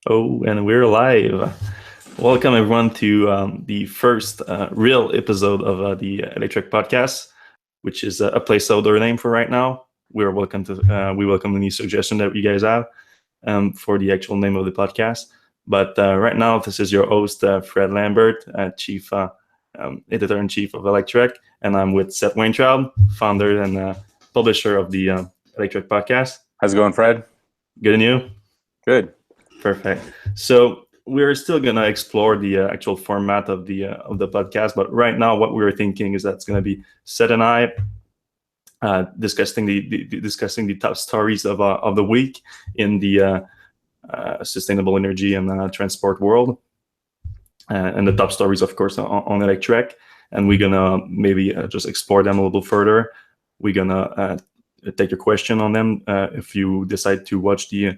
Oh, and we're live. Welcome everyone to the first real episode of the Electrek podcast, which is a placeholder name for right now. We welcome any suggestion that you guys have for the actual name of the podcast. But right now, this is your host Fred Lambert, chief editor in chief of Electrek, and I'm with Seth Weintraub, founder and publisher of the Electrek podcast. How's it going, Fred? Good and you? Good. Perfect. So we're still gonna explore the actual format of the podcast, but right now, what we were thinking is that's gonna be Seth and I discussing the top stories of the week in the sustainable energy and transport world, and the top stories, of course, on Electrek. And we're gonna maybe just explore them a little further. We're gonna take a question on them if you decide to watch the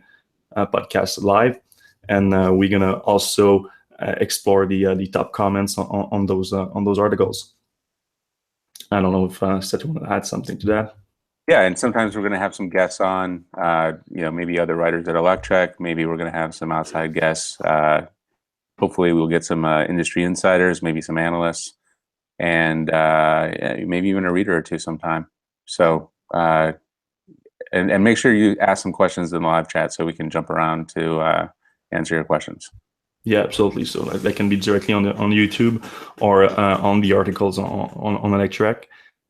podcast live, and we're gonna also explore the top comments on those articles. I don't know if Seth want to add something to that. Yeah, and sometimes we're going to have some guests on, maybe other writers at Electrek. Maybe we're going to have some outside guests. Hopefully we'll get some industry insiders, maybe some analysts, and maybe even a reader or two sometime. So, and make sure you ask some questions in the live chat so we can jump around to answer your questions. Yeah, absolutely. So that can be directly on YouTube or on the articles on Electrek.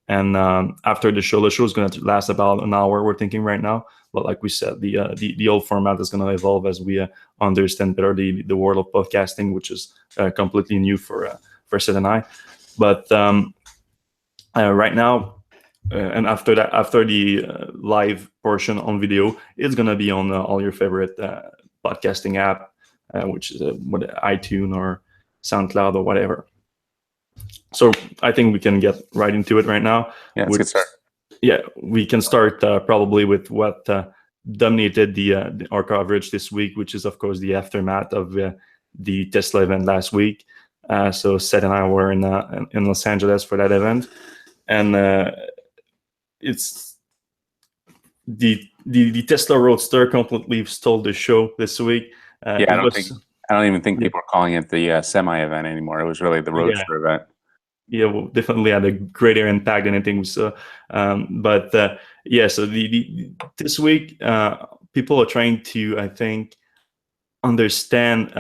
And after the show is going to last about an hour. We're thinking right now, but like we said, the old format is going to evolve as we understand better the world of podcasting, which is completely new for Seth and I. But right now, and after the live portion on video, it's going to be on all your favorite podcasting app, which is iTunes or SoundCloud or whatever. So I think we can get right into it right now. Yeah, let's get started. Yeah, we can start probably with what dominated our coverage this week, which is, of course, the aftermath of the Tesla event last week. So Seth and I were in Los Angeles for that event, and it's the Tesla Roadster completely stole the show this week. I don't even think people are calling it the semi event anymore. It was really the Roadster event. Yeah, well, definitely had a greater impact than anything we saw. So this week, people are trying to, I think, understand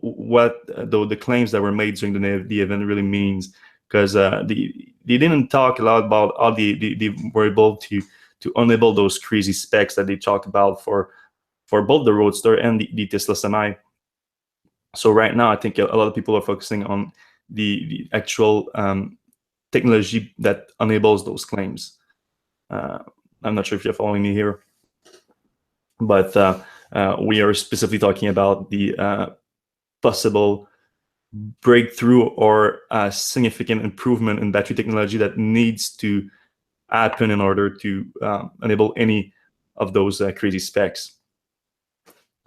what the claims that were made during the event really means, because they didn't talk a lot about how they were able to enable those crazy specs that they talked about for both the Roadster and the Tesla Semi. So right now, I think a lot of people are focusing on the actual technology that enables those claims. I'm not sure if you're following me here, but we are specifically talking about the possible breakthrough or significant improvement in battery technology that needs to happen in order to enable any of those crazy specs.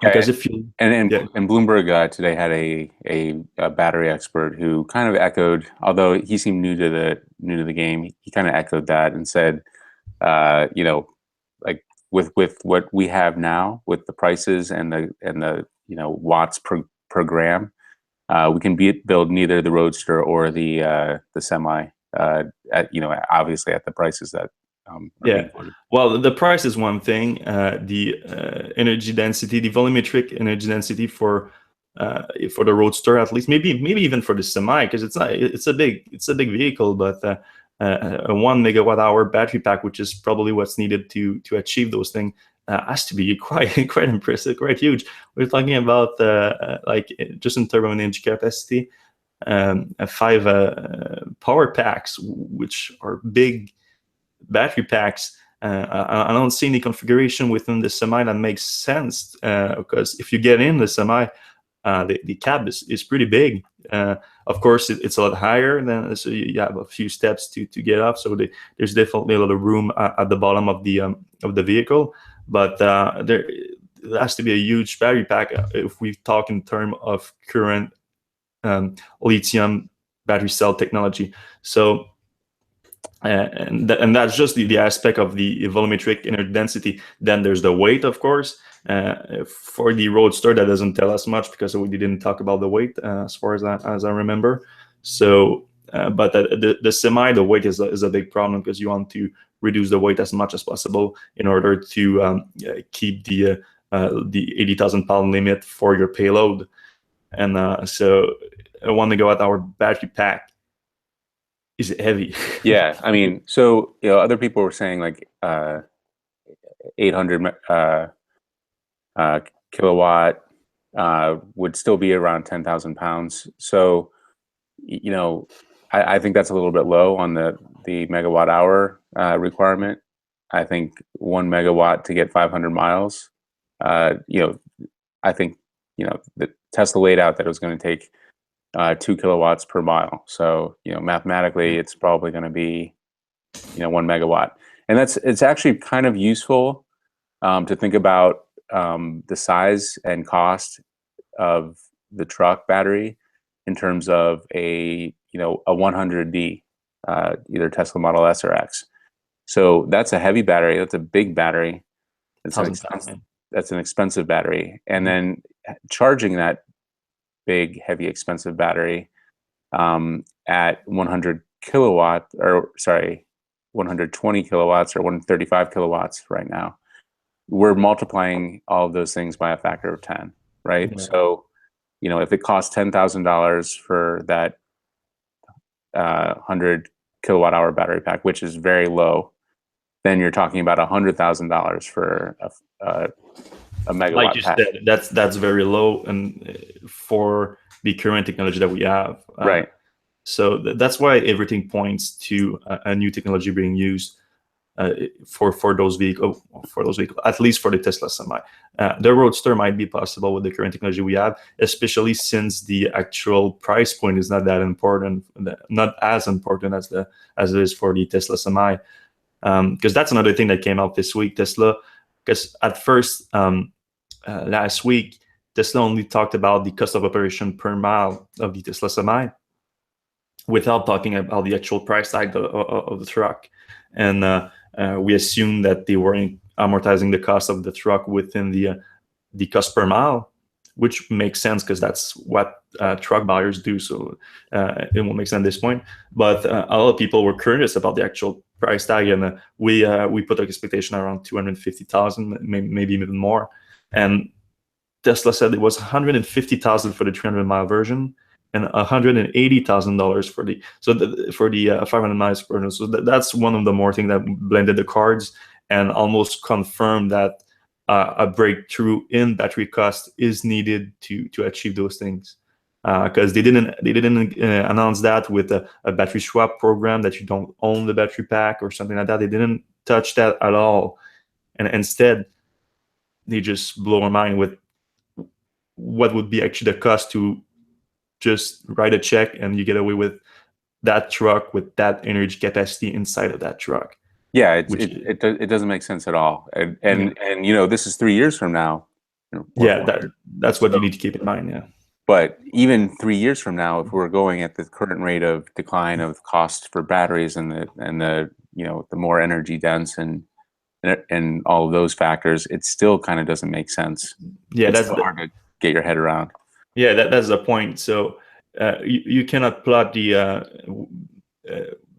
Because if you and Bloomberg today had a battery expert who kind of echoed, although he seemed new to the game, he kind of echoed that and said, like with what we have now with the prices and the watts per gram, we can build neither the Roadster or the Semi at obviously at the prices that. Well, the price is one thing. The energy density, the volumetric energy density for the Roadster, at least, maybe even for the Semi, because it's a big vehicle, but a 1 megawatt-hour battery pack, which is probably what's needed to achieve those things, has to be quite impressive, quite huge. We're talking about like just in terms of energy capacity, 5 power packs, which are big battery packs. I don't see any configuration within the Semi that makes sense, because if you get in the Semi, the cab is pretty big. Of course, it's a lot higher than, so you have a few steps to get up. So there's definitely a lot of room at the bottom of the vehicle, but there has to be a huge battery pack if we talk in terms of current lithium battery cell technology. So And that's just the aspect of the volumetric energy density. Then there's the weight, of course. For the Roadster, that doesn't tell us much because we didn't talk about the weight as far as I remember. So, but the semi, the weight is a big problem because you want to reduce the weight as much as possible in order to keep the 80,000 pound limit for your payload. And so a 1 megawatt hour battery pack is heavy. Yeah, I mean, so other people were saying like 800 kilowatt would still be around 10,000 pounds. So I think that's a little bit low on the megawatt hour requirement. I think 1 megawatt to get 500 miles. I think the Tesla laid out that it was going to take 2 kilowatts per mile. So mathematically, it's probably going to be 1 megawatt, and it's actually kind of useful to think about the size and cost of the truck battery in terms of a 100D, either Tesla Model S or X. So that's a heavy battery. That's a big battery. That's an expensive battery, and then charging that big, heavy, expensive battery at 100 kilowatt, or sorry, 120 kilowatts or 135 kilowatts right now. We're multiplying all of those things by a factor of 10, right? Yeah. So, if it costs $10,000 for that 100 kilowatt hour battery pack, which is very low, then you're talking about $100,000 for a megawatt. Like you said, that's very low, and for the current technology that we have, right? So that's why everything points to a new technology being used for those vehicles. At least for the Tesla Semi. The Roadster might be possible with the current technology we have, especially since the actual price point is not that important, not as important as it is for the Tesla Semi. Because that's another thing that came out this week. Tesla, because at first last week, Tesla only talked about the cost of operation per mile of the Tesla Semi, without talking about the actual price tag of the truck. And we assumed that they were amortizing the cost of the truck within the cost per mile, which makes sense because that's what truck buyers do. So it will make sense at this point. But a lot of people were curious about the actual price tag, and we put our expectation around 250,000, maybe even more. And Tesla said it was 150,000 for the 300-mile version, and $180,000 for the 500 miles per hour. So that's one of the more things that blended the cards and almost confirmed that a breakthrough in battery cost is needed to achieve those things. Because they didn't announce that with a battery swap program, that you don't own the battery pack or something like that. They didn't touch that at all, and instead they just blow our mind with what would be actually the cost to just write a check and you get away with that truck with that energy capacity inside of that truck. Yeah, it doesn't make sense at all. And this is 3 years from now. That's what you need to keep in mind. Yeah. But even 3 years from now, if we're going at the current rate of decline of cost for batteries and the more energy dense and all of those factors, it still kind of doesn't make sense. Yeah, that's hard to get your head around. Yeah, that's the point. So you cannot plot the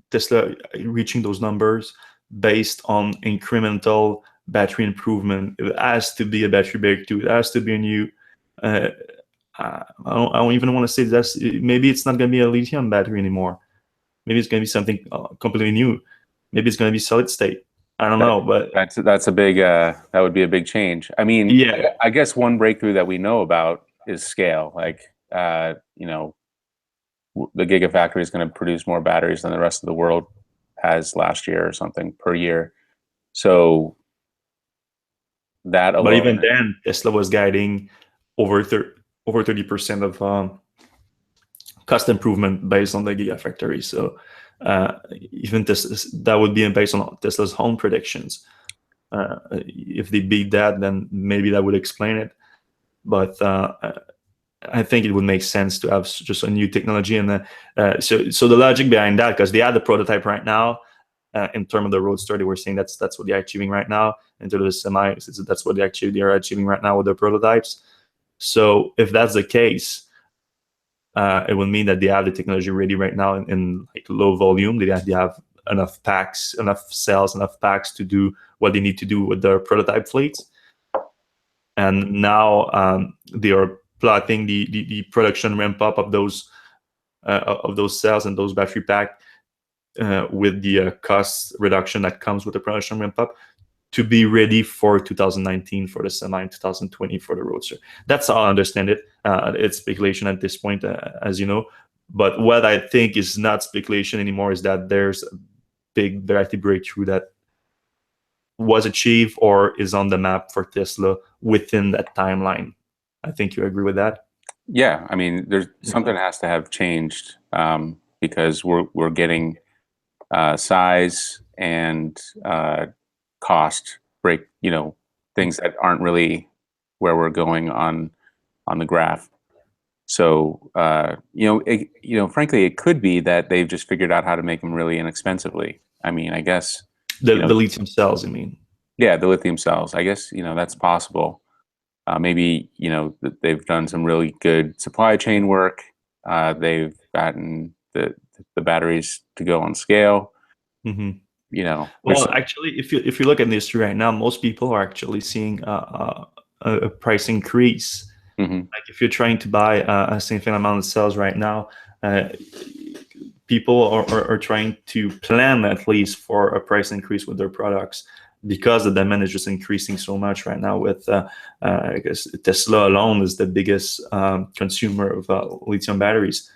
Tesla reaching those numbers based on incremental battery improvement. It has to be a battery breakthrough. It has to be a new. I don't even want to say that. Maybe it's not going to be a lithium battery anymore. Maybe it's going to be something completely new. Maybe it's going to be solid state. I don't know, but that's a big. That would be a big change. I mean, yeah. I guess one breakthrough that we know about is scale. Like, the Gigafactory is going to produce more batteries than the rest of the world has last year or something per year. So that alone. But even then, Tesla was guiding over 30% of cost improvement based on the Gigafactory. So even that would be based on Tesla's own predictions. If they beat that, then maybe that would explain it. But I think it would make sense to have just a new technology. And so the logic behind that, because they have the prototype right now, In terms of the Roadster, they were saying that's what they're achieving right now. In terms of the semi, that's what they are achieving right now with their prototypes. So if that's the case, it will mean that they have the technology ready right now in like low volume. They have enough packs, enough cells, enough packs to do what they need to do with their prototype fleets. And now they are plotting the production ramp up of those cells and those battery pack with the cost reduction that comes with the production ramp up to be ready for 2019 for the semi and 2020 for the Roadster. That's how I understand it. It's speculation at this point, as you know. But what I think is not speculation anymore is that there's a big battery breakthrough that was achieved or is on the map for Tesla within that timeline. I think you agree with that. Yeah, I mean, there's something has to have changed because we're getting size and cost break, things that aren't really where we're going on the graph. So frankly, it could be that they've just figured out how to make them really inexpensively. I mean, I guess the lithium cells, I mean. Yeah, the lithium cells. I guess that's possible. Maybe they've done some really good supply chain work. They've gotten the batteries to go on scale. Mm-hmm. Well, actually, if you look at the industry right now, most people are actually seeing a price increase. Mm-hmm. Like if you're trying to buy a significant amount of cells right now, people are trying to plan at least for a price increase with their products because the demand is just increasing so much right now. With I guess Tesla alone is the biggest consumer of lithium batteries,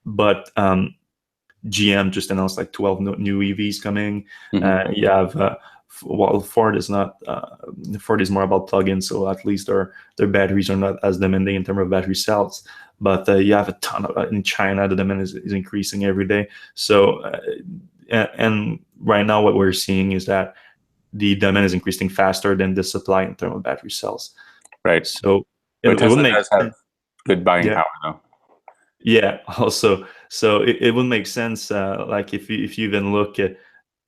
but GM just announced like 12 new EVs coming. Mm-hmm. You have Ford is not. Ford is more about plug-ins, so at least their batteries are not as demanding in terms of battery cells. But you have a ton of in China. The demand is increasing every day. So and right now what we're seeing is that the demand is increasing faster than the supply in terms of battery cells. Right. So but it Tesla would make does have good buying power, though. Yeah. Also, so it would make sense. Like if you even look at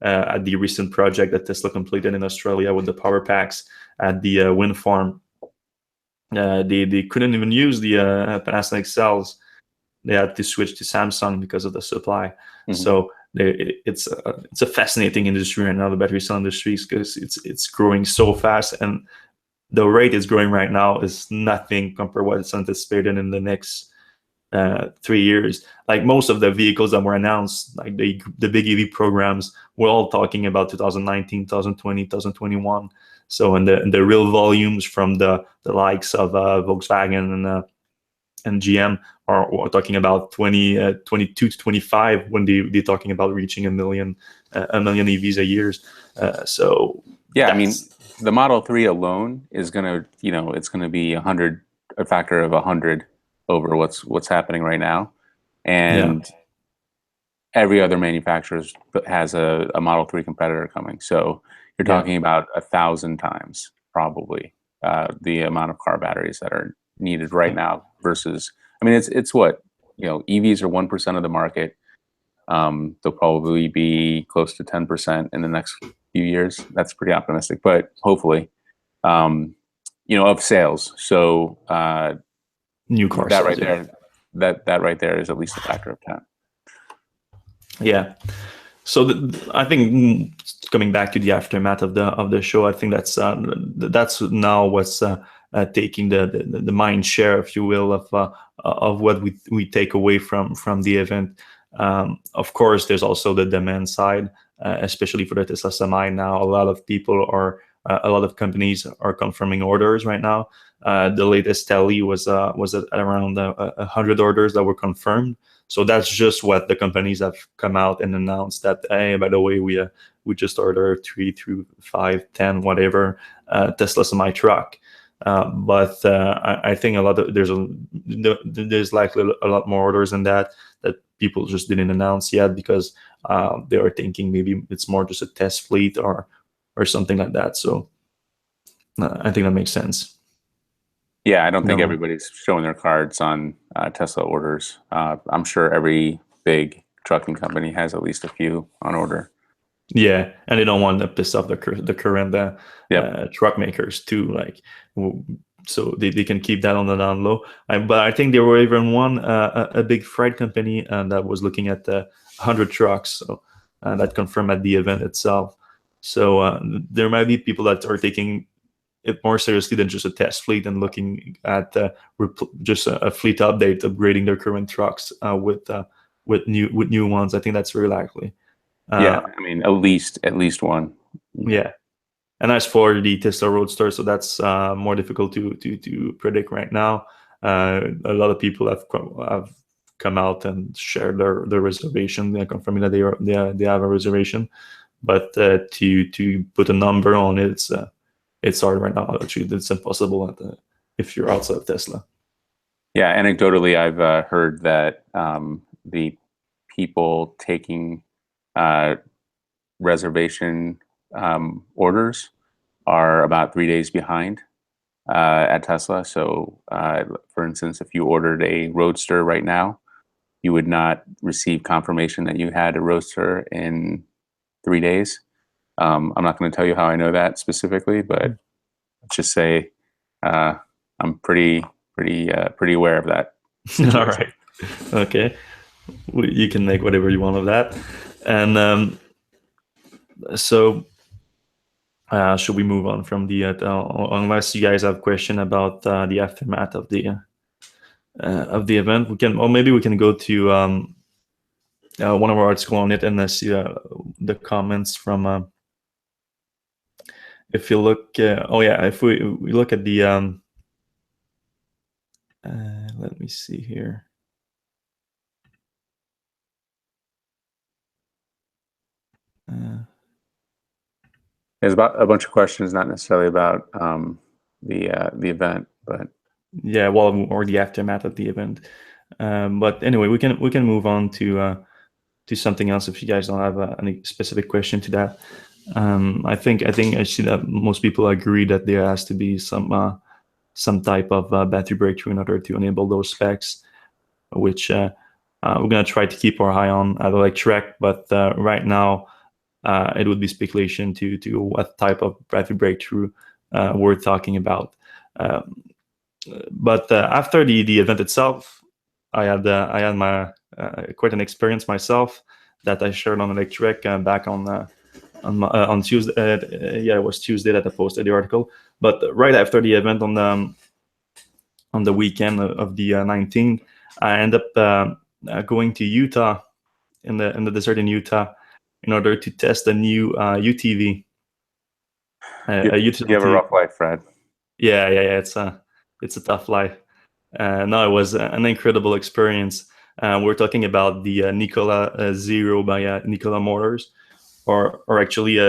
the recent project that Tesla completed in Australia with the power packs at the wind farm, they couldn't even use the Panasonic cells. They had to switch to Samsung because of the supply. Mm-hmm. So it's a fascinating industry right now, the battery cell industry, because it's growing so fast, and the rate it's growing right now is nothing compared to what's anticipated in the next 3 years. Like most of the vehicles that were announced, like the big EV programs, we're all talking about 2019, 2020, 2021. So in the real volumes from the likes of Volkswagen and GM are talking about 22 to 25 when they're talking about reaching a million EVs a year. So yeah, I mean, the Model 3 alone is gonna, it's gonna be a factor of 100 over what's happening right now, and every other manufacturer has a Model 3 competitor coming. So you're talking about 1,000 times probably the amount of car batteries that are needed right now versus. I mean, it's what EVs are 1% of the market. They'll probably be close to 10% in the next few years. That's pretty optimistic, but hopefully, of sales. So new car that sales, right there, that right there is at least a factor of 10. Yeah. So I think coming back to the aftermath of the show, I think that's now what's taking the mind share, if you will, of what we take away from the event. Of course, there's also the demand side, especially for the Tesla Semi. Now, a lot of companies are confirming orders right now. The latest tally was at around 100 orders that were confirmed. So that's just what the companies have come out and announced that, hey, by the way, we just ordered 3 through 5, 10, whatever Tesla Semi truck. But I think there's likely a lot more orders than that people just didn't announce yet because they are thinking maybe it's more just a test fleet or something like that. So I think that makes sense. Yeah, I don't think everybody's showing their cards on Tesla orders. I'm sure every big trucking company has at least a few on order. Yeah, and they don't want to piss off the current Yep. truck makers too. Like, so they can keep that on the down low. But I think there were even one a big freight company that was looking at 100 trucks. So that confirmed at the event itself. So there might be people that are taking it more seriously than just a test fleet and looking at just a fleet update, upgrading their current trucks with new ones. I think that's very likely. Yeah, I mean, at least one. Yeah. And as for the Tesla Roadster, so that's more difficult to predict right now. A lot of people have come out and shared their reservation, confirming that they have a reservation. But to put a number on it, it's hard right now. Actually, it's impossible if you're outside of Tesla. Yeah, anecdotally, I've heard that the people taking reservation orders are about 3 days behind at Tesla. So, for instance, if you ordered a Roadster right now, you would not receive confirmation that you had a Roadster in 3 days. I'm not going to tell you how I know that specifically, but let's just say I'm pretty aware of that situation. All right. Okay. You can make whatever you want of that. And so should we move on from the unless you guys have question about the aftermath of the event, we can, or maybe we can go to one of our articles on it and see the comments from if you look oh yeah, if we look at the let me see here. There's about a bunch of questions, not necessarily about the event, but yeah, well, or the aftermath of the event. But anyway, we can move on to something else if you guys don't have any specific question to that. I think I see that most people agree that there has to be some type of battery breakthrough in order to enable those specs, which we're gonna try to keep our eye on at Electrek. But right now, it would be speculation to what type of battery breakthrough we're talking about. But after the event itself, I had my quite an experience myself that I shared on Electrek back on Tuesday. Yeah, it was Tuesday that I posted the article. But right after the event on the weekend of the 19th, I ended up going to Utah in the desert in Utah in order to test a new UTV. A utility. You have a rough life, Fred. Yeah. It's a tough life. No, it was an incredible experience. We're talking about the Nikola Zero by Nikola Motors, or actually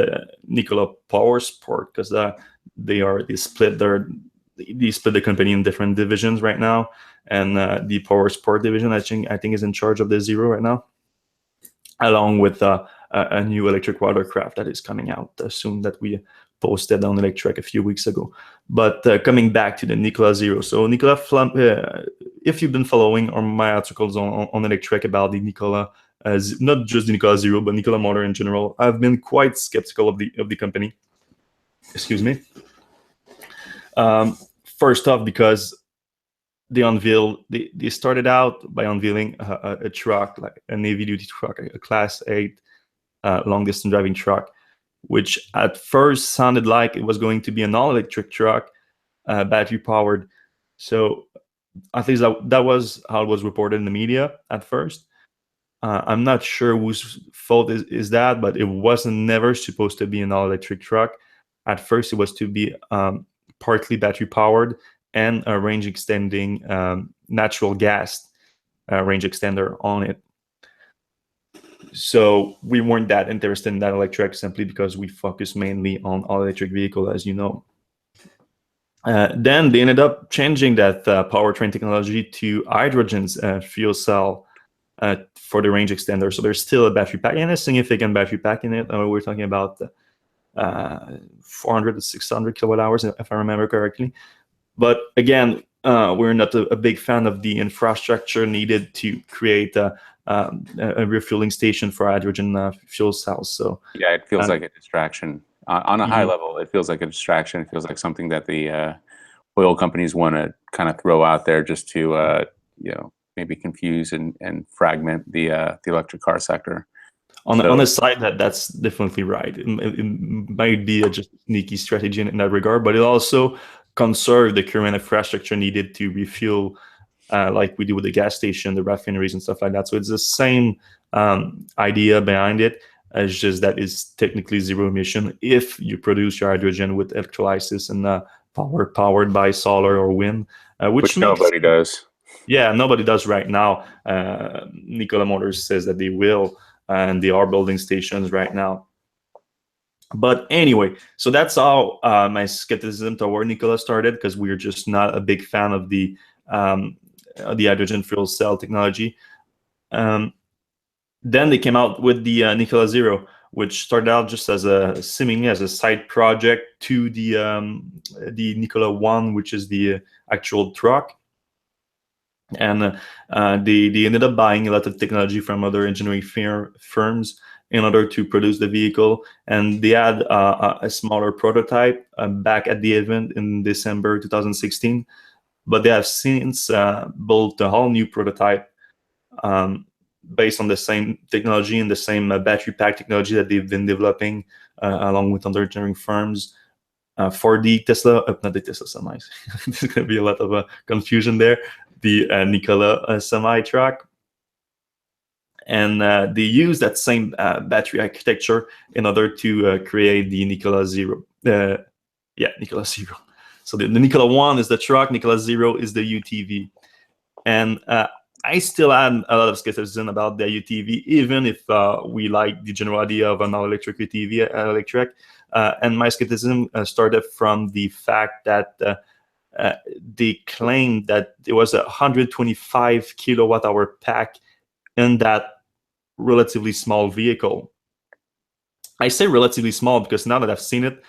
Nikola Power Sport, because they split the company in different divisions right now, and the Power Sport division I think is in charge of the Zero right now, along with a new electric watercraft that is coming out soon that we posted on Electrek a few weeks ago. But coming back to the Nikola Zero, so Nikola, if you've been following on my articles on Electrek about the Nikola, not just the Nikola Zero, but Nikola Motor in general, I've been quite skeptical of the company. Excuse me. First off, because they started out by unveiling a truck, like a heavy duty truck, a Class 8 long distance driving truck, which at first sounded like it was going to be an all electric truck, battery powered. So at least that was how it was reported in the media at first. I'm not sure whose fault is that, but it wasn't never supposed to be an all electric truck. At first, it was to be partly battery powered and a range extending natural gas range extender on it. So we weren't that interested in that electric simply because we focus mainly on all electric vehicle, as you know. Then they ended up changing that powertrain technology to hydrogen fuel cell for the range extender. So there's still a battery pack and a significant battery pack in it. We're talking about 400 to 600 kilowatt hours, if I remember correctly. But again, we're not a big fan of the infrastructure needed to create a refueling station for hydrogen fuel cells. So yeah, it feels like a distraction on a high level. It feels like a distraction. It feels like something that the oil companies want to kind of throw out there just to maybe confuse and fragment the electric car sector. on the side, that's definitely right. It might be a just sneaky strategy in that regard, but it also conserve the current infrastructure needed to refuel, like we do with the gas station, the refineries, and stuff like that. So it's the same idea behind it. It's just that it's technically zero emission if you produce your hydrogen with electrolysis and powered by solar or wind, which nobody does. Yeah, nobody does right now. Nikola Motors says that they will, and they are building stations right now. But anyway, so that's how my skepticism toward Nikola started, because we're just not a big fan of the hydrogen fuel cell technology. Then they came out with the Nikola Zero, which started out just as seemingly as a side project to the Nikola One, which is the actual truck. And they ended up buying a lot of technology from other engineering firms in order to produce the vehicle. And they had a smaller prototype back at the event in December 2016. But they have since built a whole new prototype based on the same technology and the same battery pack technology that they've been developing along with other engineering firms for the Tesla, not the Tesla semis. There's going to be a lot of confusion there. The Nikola semi truck. And they use that same battery architecture in order to create the Nikola Zero. Nikola Zero. So the Nikola One is the truck, Nikola Zero is the UTV. And I still had a lot of skepticism about the UTV, even if we like the general idea of an all-electric UTV at Electrek. And my skepticism started from the fact that they claimed that there was a 125 kilowatt hour pack in that relatively small vehicle. I say relatively small because now that I've seen it,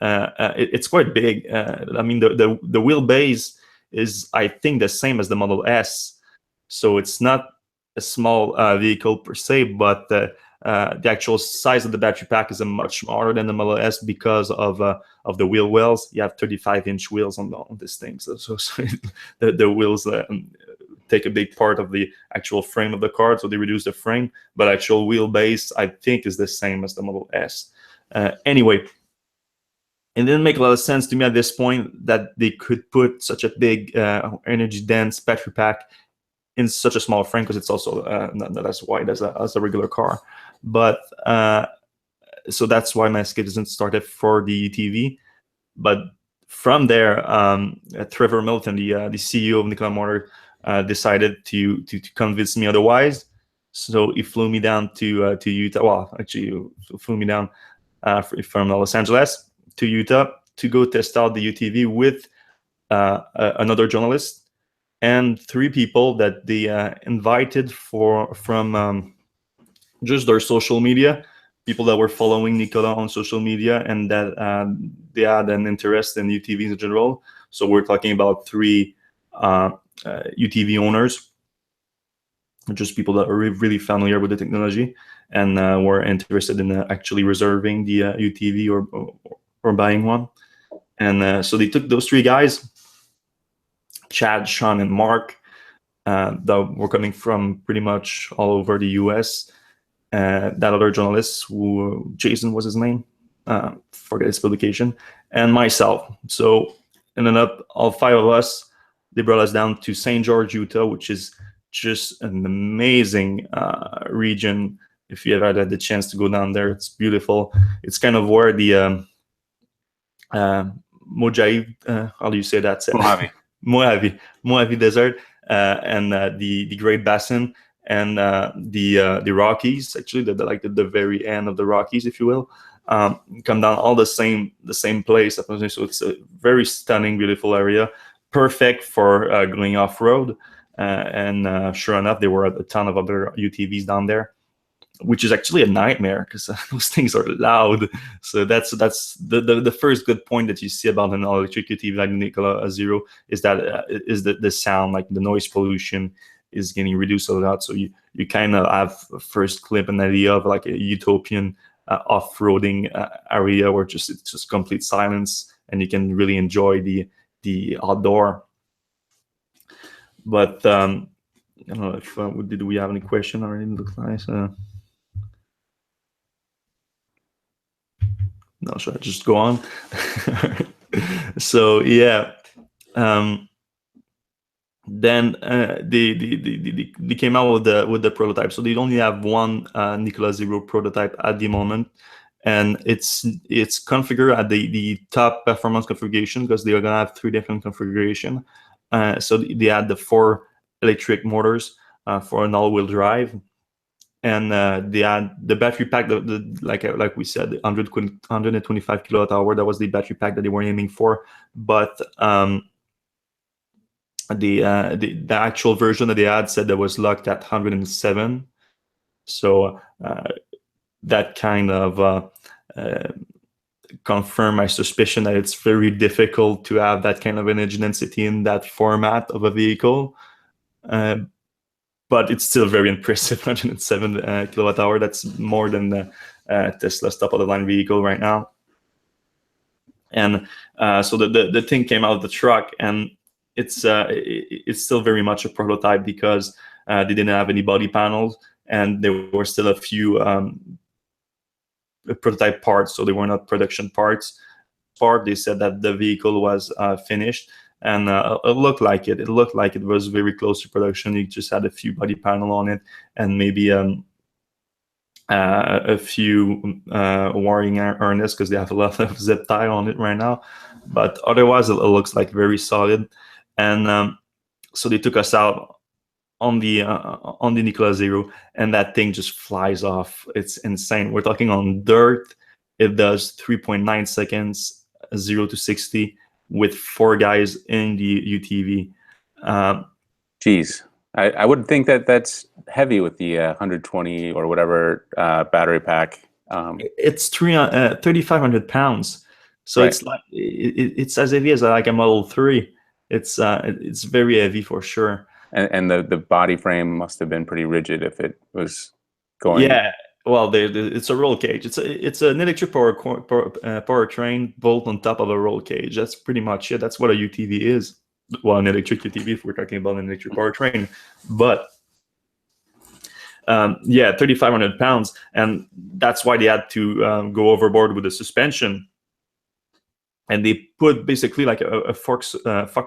it's quite big. I mean, the wheelbase is, I think, the same as the Model S. So it's not a small vehicle per se, but the actual size of the battery pack is much smaller than the Model S because of the wheel wells. You have 35-inch wheels on this thing, so the wheels take a big part of the actual frame of the car, so they reduce the frame. But actual wheelbase, I think, is the same as the Model S. Anyway, it didn't make a lot of sense to me at this point that they could put such a big energy-dense battery pack in such a small frame, because it's also not as wide as a regular car. But so that's why my skepticism started for the UTV. But from there, Trevor Milton, the CEO of Nikola Motor, decided to convince me otherwise. So he flew me down to Utah. Well, actually, he flew me down from Los Angeles to Utah to go test out the UTV with another journalist and 3 people that they invited from just their social media, people that were following Nikola on social media and that they had an interest in UTVs in general. So we're talking about 3 UTV owners, just people that are really familiar with the technology and were interested in actually reserving the UTV or buying one. And so they took those 3 guys, Chad, Sean, and Mark, that were coming from pretty much all over the US. That other journalist, who Jason was his name, forget his publication, and myself. So ended up all 5 of us. They brought us down to St. George, Utah, which is just an amazing region. If you ever had the chance to go down there, it's beautiful. It's kind of where the Mojave, how do you say that? Mojave Desert and the Great Basin and the Rockies, actually, the very end of the Rockies, if you will, come down all the same place. So it's a very stunning, beautiful area, perfect for going off road. And sure enough, there were a ton of other UTVs down there, which is actually a nightmare because those things are loud. So that's the first good point that you see about an electric UTV like Nikola Zero is that is the sound, like the noise pollution is getting reduced a lot. So you kind of have a first clip an idea of like a utopian off-roading area where it's just complete silence, and you can really enjoy the outdoor. But I don't know if did we have any question already? Looks nice. No, should I just go on? So yeah. Then they came out with the prototype. So they only have one Nikola Zero prototype at the moment, and it's configured at the top performance configuration because they are gonna have 3 different configuration. So they had the 4 electric motors for an all-wheel drive, and they had the battery pack. Like we said, the 125 kilowatt hour. That was the battery pack that they were aiming for, but the actual version that they had said that was locked at 107. So that kind of confirmed my suspicion that it's very difficult to have that kind of energy density in that format of a vehicle. But it's still very impressive, 107 kilowatt hour. That's more than the Tesla's top of the line vehicle right now. And so the thing came out of the truck, and it's still very much a prototype because they didn't have any body panels, and there were still a few prototype parts, so they were not production parts. They said that the vehicle was finished, and it looked like it. It looked like it was very close to production. You just had a few body panel on it, and maybe a few wiring harness because they have a lot of zip tie on it right now. But otherwise, it looks like very solid. And so they took us out on the Nikola Zero, and that thing just flies off. It's insane. We're talking on dirt. It does 3.9 seconds, 0 to 60, with 4 guys in the UTV. Geez, I would think that that's heavy with the 120 or whatever battery pack. It's 3,500 pounds. So Right. it's like it's as heavy as like a Model 3. It's very heavy for sure. And the body frame must have been pretty rigid if it was going. Yeah, well, it's a roll cage. It's an electric power train built on top of a roll cage. That's pretty much it. That's what a UTV is. Well, an electric UTV if we're talking about an electric power train. But yeah, 3,500 pounds, and that's why they had to go overboard with the suspension. And they put basically like a Fox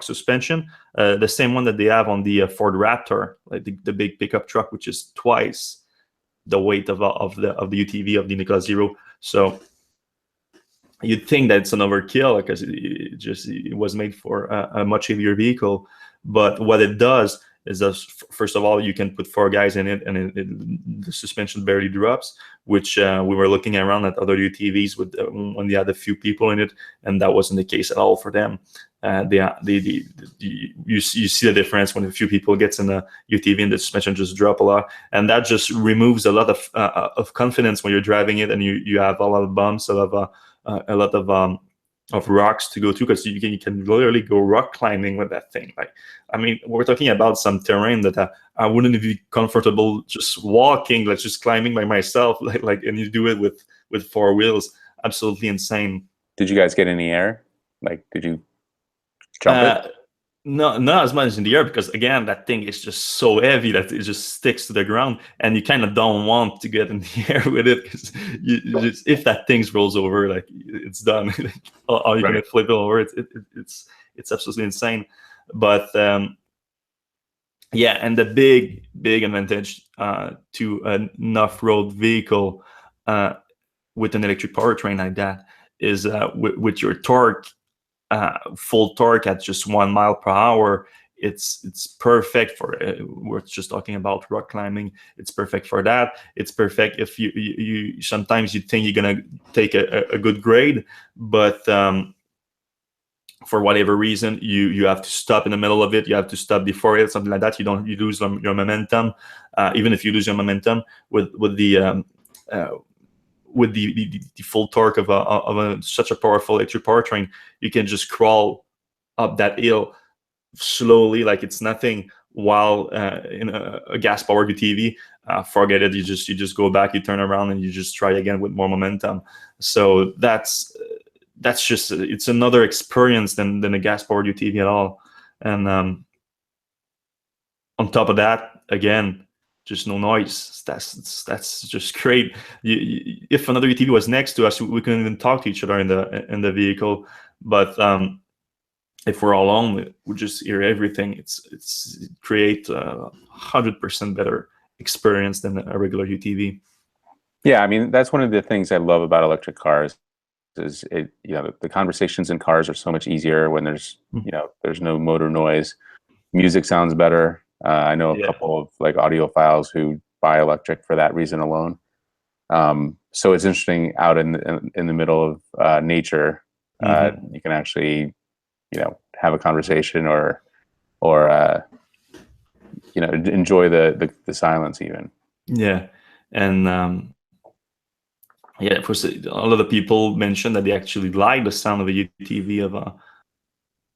suspension, the same one that they have on the Ford Raptor, like the big pickup truck, which is twice the weight of the UTV of the Nikola Zero. So you'd think that it's an overkill because it was made for a much heavier vehicle. But what it does is that first of all, you can put 4 guys in it, and the suspension barely drops, which we were looking around at other UTVs with when they had a few people in it, and that wasn't the case at all for them. You see the difference when a few people gets in a UTV and the suspension just drop a lot, and that just removes a lot of confidence when you're driving it, and you have a lot of bumps, a lot of rocks to go to, because you can literally go rock climbing with that thing. Like, I mean, we're talking about some terrain that I wouldn't be comfortable just walking, like just climbing by myself, like, and you do it with 4 wheels. Absolutely insane. Did you guys get any air? Like, did you jump it? No, not as much in the air, because again, that thing is just so heavy that it just sticks to the ground, and you kind of don't want to get in the air with it, because if that thing rolls over, like, it's done. Or you're gonna flip it over. It's absolutely insane. But yeah, and the big advantage to an off-road vehicle with an electric powertrain like that is with your torque. Full torque at just 1 mile per hour, it's perfect for we're just talking about rock climbing. It's perfect for that. It's perfect if you sometimes you think you're gonna take a good grade, but for whatever reason you have to stop in the middle of it, you have to stop before it, something like that. You lose your momentum. Even if you lose your momentum with the full torque of such a powerful electric powertrain, you can just crawl up that hill slowly like it's nothing, while in a gas powered UTV, forget it. You just go back, you turn around, and you just try again with more momentum. So that's just, it's another experience than a gas powered UTV at all. And on top of that, again, just no noise. That's just great. If another UTV was next to us, we couldn't even talk to each other in the vehicle. But if we're all alone, we just hear everything. It create 100% better experience than a regular UTV. Yeah, I mean, that's one of the things I love about electric cars is it, the conversations in cars are so much easier when there's no motor noise. Music sounds better. I know a couple of like audiophiles who buy electric for that reason alone. So it's interesting out in the middle of nature. You can actually, have a conversation or enjoy the silence even. Yeah, and of course, a lot of people mentioned that they actually like the sound of a UTV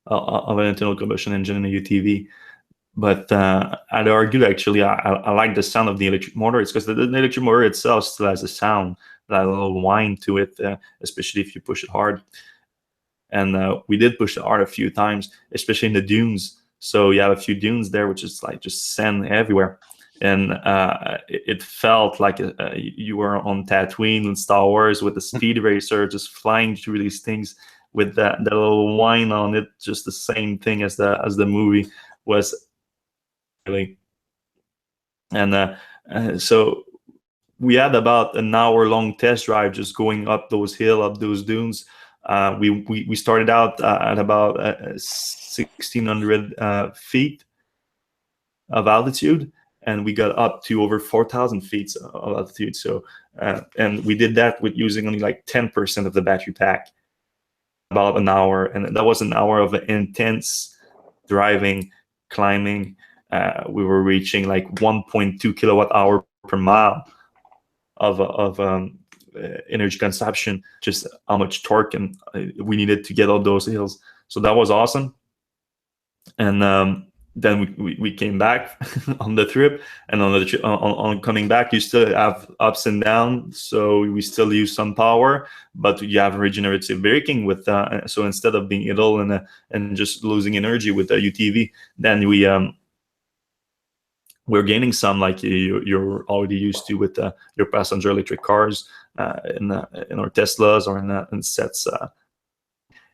of an internal combustion engine in a UTV. But I'd argue actually I like the sound of the electric motor. It's because the electric motor itself still has a sound, that little whine to it, especially if you push it hard. And we did push it hard a few times, especially in the dunes. So you have a few dunes there, which is like just sand everywhere. And it felt like you were on Tatooine in Star Wars with the speed racer just flying through these things with that little whine on it, just the same thing as the movie was. Really. And so we had about an hour-long test drive just going up those hills, up those dunes. We started out at about 1,600 feet of altitude, and we got up to over 4,000 feet of altitude. So, and we did that with using only like 10% of the battery pack. About an hour, and that was an hour of intense driving, climbing. We were reaching like 1.2 kilowatt hour per mile of energy consumption, just how much torque and we needed to get up those hills. So that was awesome. And then we came back on the trip, and on coming back, you still have ups and downs. So we still use some power, but you have regenerative braking with. So instead of being idle and just losing energy with the UTV, then we're gaining some, like you're already used to with your passenger electric cars in our Teslas or in sets.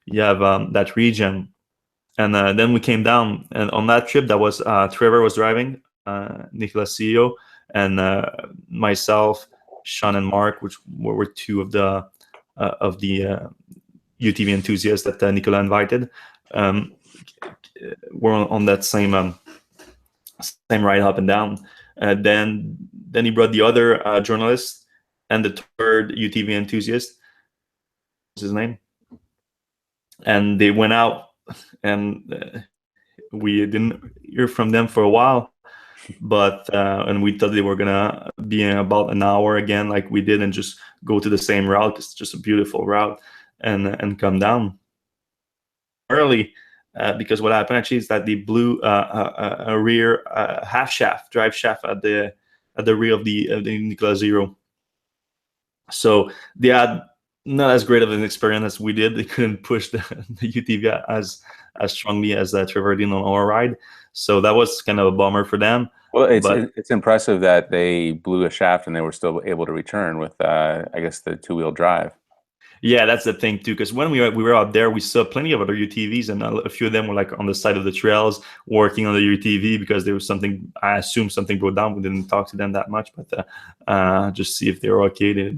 You have that regen. And then we came down, and on that trip, that was Trevor was driving, Nikola Zero, and myself, Sean, and Mark, which were two of the UTV enthusiasts that Nikola invited. We're on that same ride up and down. Then he brought the other journalist and the third UTV enthusiast. What's his name? And they went out. And we didn't hear from them for a while, but and we thought they were gonna be in about an hour again, like we did, and just go to the same route. It's just a beautiful route, and come down early, because what happened actually is that they blew a rear drive shaft at the rear of the Nikola Zero. So they had not as great of an experience as we did. They couldn't push the UTV as strongly as Trevor did on our ride. So that was kind of a bummer for them. Well, it's impressive that they blew a shaft and they were still able to return with, I guess, the two-wheel drive. Yeah, that's the thing too. Because when we were out there, we saw plenty of other UTVs, and a few of them were like on the side of the trails working on the UTV because there was something. I assume something broke down. We didn't talk to them that much, but just see if they were okay. They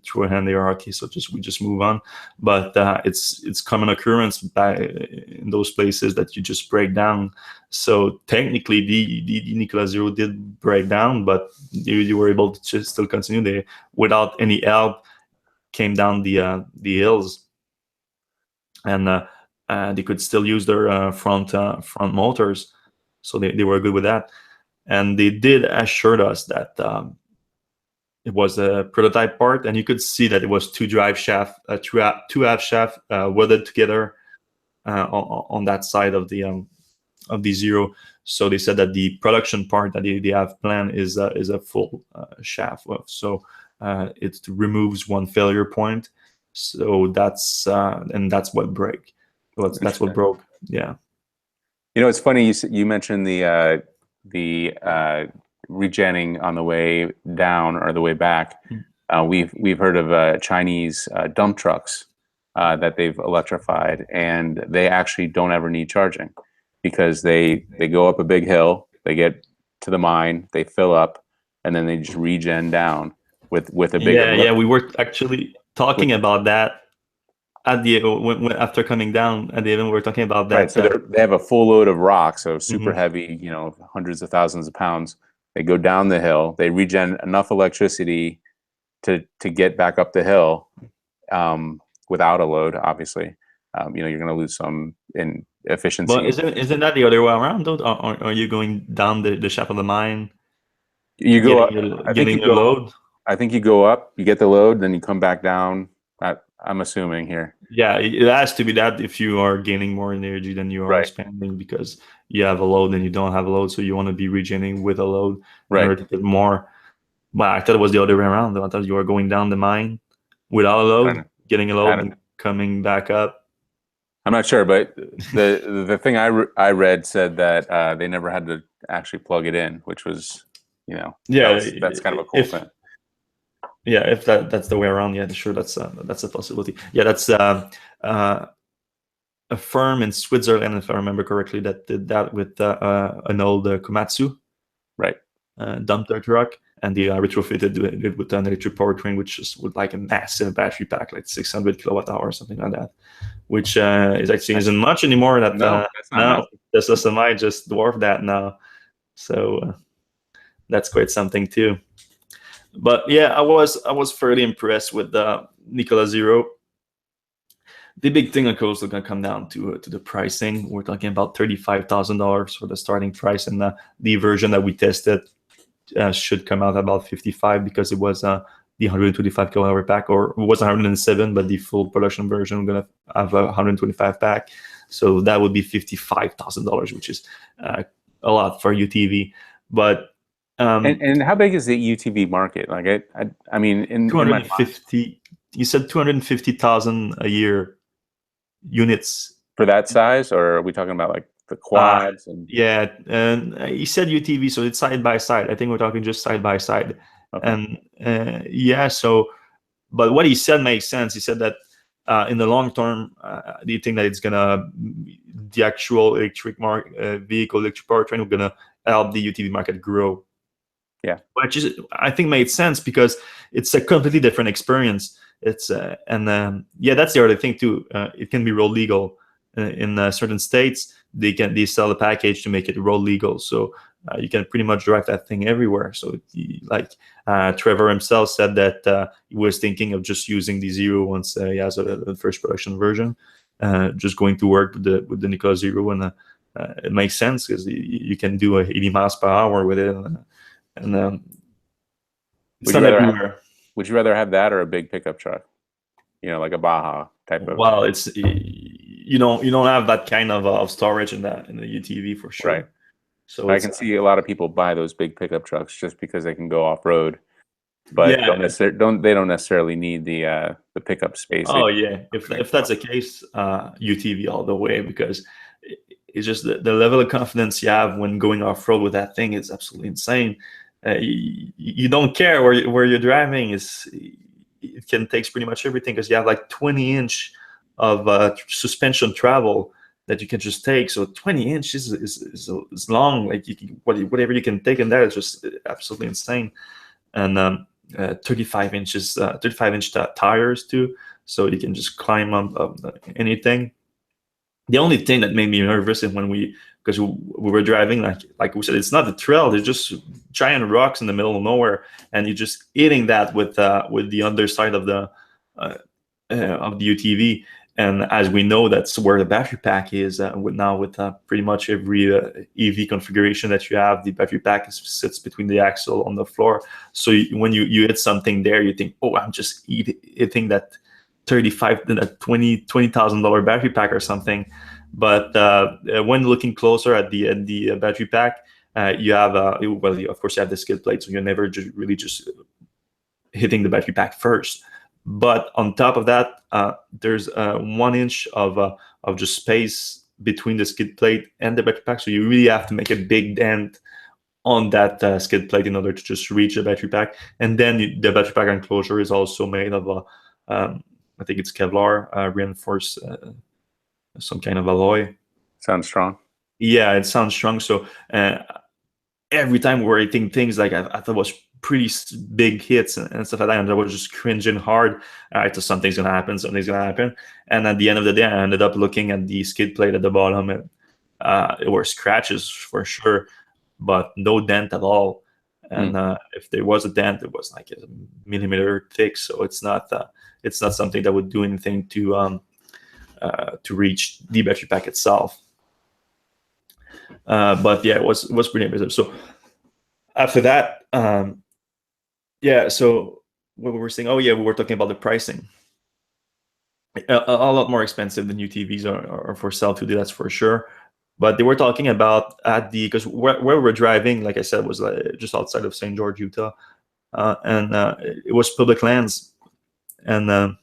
threw a hand. They were okay. So we just move on. But it's common occurrence in those places that you just break down. So technically, the Nikola Zero did break down, but you were able to just still continue there without any help. Came down the hills, and they could still use their front motors, so they were good with that. And they did assure us that it was a prototype part, and you could see that it was two drive shaft, two half shaft welded together on that side of the the Zero. So they said that the production part that they have planned is a full shaft. So it removes one failure point. So that's and that's what break. That's what broke. Yeah. It's funny you mentioned the regenning on the way down or the way back. We've heard of Chinese dump trucks that they've electrified, and they actually don't ever need charging because they go up a big hill, they get to the mine, they fill up, and then they just regen down with a big yeah. We were actually talking about that at the after coming down at the event. We were talking about that. Right. So they have a full load of rock, so super Mhm. heavy, hundreds of thousands of pounds. They go down the hill, they regen enough electricity to get back up the hill without a load, obviously. You're going to lose some in efficiency. But isn't that the other way around though? Are you going down the shaft of the mine, You go up. getting your load? I think you go up, you get the load, then you come back down. I'm assuming here. Yeah, it has to be that if you are gaining more energy than you are Right. spending because you have a load and you don't have a load, so you want to be regenerating with a load in Right. order to get more. But I thought it was the other way around though. I thought you were going down the mine without a load, getting a load, and coming back up. I'm not sure, but the thing I read said that they never had to actually plug it in, which was, that's kind of a cool thing. Yeah, if that's the way around, yeah, sure, that's a possibility. Yeah, that's a firm in Switzerland, if I remember correctly, that did that with an old Komatsu, right, dumper truck, and they retrofitted it with an electric powertrain, which is with like a massive battery pack, like 600 kilowatt hour or something like that, which is actually isn't much anymore. That now this SMI just dwarfed that now, so that's quite something too. But yeah, I was fairly impressed with Nikola Zero. The big thing, of course, is going to come down to the pricing. We're talking about $35,000 for the starting price, and the version that we tested should come out about 55 because it was the 125 kilowatt pack, or it was 107, but the full production version we're going to have a 125 pack, so that would be $55,000, which is a lot for UTV. But and how big is the UTV market? Like I mean, in 250. You said 250,000 a year units for that size, or are we talking about like the quads? Yeah, and he said UTV, so it's side by side. I think we're talking just side by side. Okay. And yeah, so, but what he said makes sense. He said that in the long term, do you think that it's gonna, the actual electric vehicle, electric powertrain, are gonna help the UTV market grow? Yeah, which is, I think, made sense because it's a completely different experience. It's yeah, that's the other thing too. It can be road legal in certain states. They sell a package to make it road legal, so you can pretty much drive that thing everywhere. So like Trevor himself said that he was thinking of just using the Zero once he has a first production version, just going to work with the Nikola Zero, and it makes sense because you can do 80 miles per hour with it. And it's not everywhere. Would you rather have that or a big pickup truck? Like a Baja type of. Well, it's you don't have that kind of storage in the UTV for sure. Right. So I can see a lot of people buy those big pickup trucks just because they can go off road, but they don't necessarily need the pickup space. Oh yeah, if that's the case, UTV all the way, because it's just the level of confidence you have when going off road with that thing is absolutely insane. You don't care where you're driving. It can take pretty much everything because you have like 20-inch of suspension travel that you can just take. So 20 inches is long. Like whatever you can take in there is just absolutely insane. And 35 inches, 35-inch tires too. So you can just climb up anything. The only thing that made me nervous is because we were driving, like we said, it's not a trail. There's just giant rocks in the middle of nowhere, and you're just hitting that with the underside of the UTV. And as we know, that's where the battery pack is. With pretty much every EV configuration that you have, the battery pack sits between the axle on the floor. So when you hit something there, you think, oh, I'm just hitting that $20,000 battery pack or something. But when looking closer at the battery pack, you have of course you have the skid plate, so you're never just hitting the battery pack first. But on top of that, there's 1 inch of just space between the skid plate and the battery pack, so you really have to make a big dent on that skid plate in order to just reach the battery pack. And then the battery pack enclosure is also made of I think it's Kevlar reinforced, some kind of alloy. Sounds strong. Yeah, it sounds strong. So every time we're hitting things, like I thought was pretty big hits and stuff like that, and I was just cringing hard. I thought something's gonna happen, and at the end of the day, I ended up looking at the skid plate at the bottom, and it were scratches for sure, but no dent at all. And if there was a dent, it was like a millimeter thick, so it's not something that would do anything to reach the battery pack itself. But yeah, it was pretty impressive. So after that, yeah. So what we were saying, oh yeah, we were talking about the pricing. A lot more expensive than UTVs are for sale today, that's for sure. But they were talking about because where we're driving, like I said, was just outside of St. George, Utah, and it was public lands, and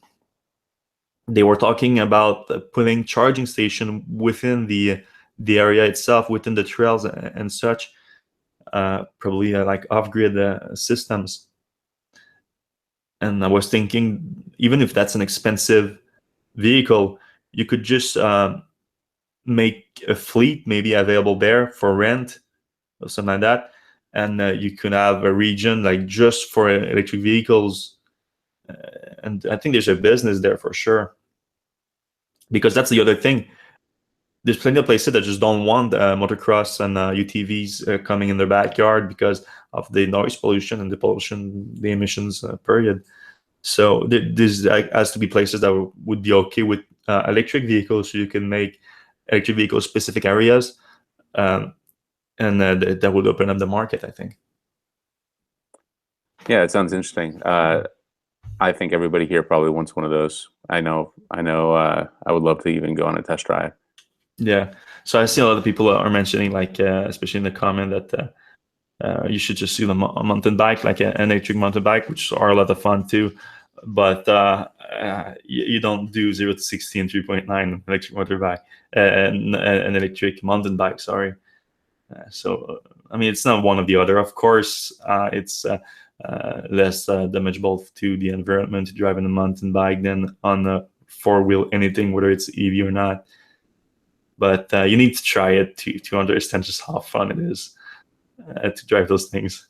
they were talking about putting charging station within the area itself, within the trails and such, probably like off-grid systems. And I was thinking, even if that's an expensive vehicle, you could just make a fleet maybe available there for rent or something like that, and you could have a region like just for electric vehicles, and I think there's a business there for sure, because that's the other thing. There's plenty of places that just don't want motocross and UTVs coming in their backyard because of the noise pollution and the emissions period. So this has to be places that would be okay with electric vehicles, so you can make electric vehicle specific areas, and that would open up the market, I think. Yeah, it sounds interesting. I think everybody here probably wants one of those. I know. I would love to even go on a test drive. Yeah. So I see a lot of people are mentioning, like, especially in the comment, that you should just do a mountain bike, like an electric mountain bike, which are a lot of fun too. But you don't do 0 to 60 in 3.9 electric motorbike, an electric mountain bike. Sorry. So I mean, it's not one or the other. Of course, it's less damageable to the environment to drive on a mountain bike than on a four-wheel anything, whether it's EV or not. But you need to try it to understand just how fun it is to drive those things.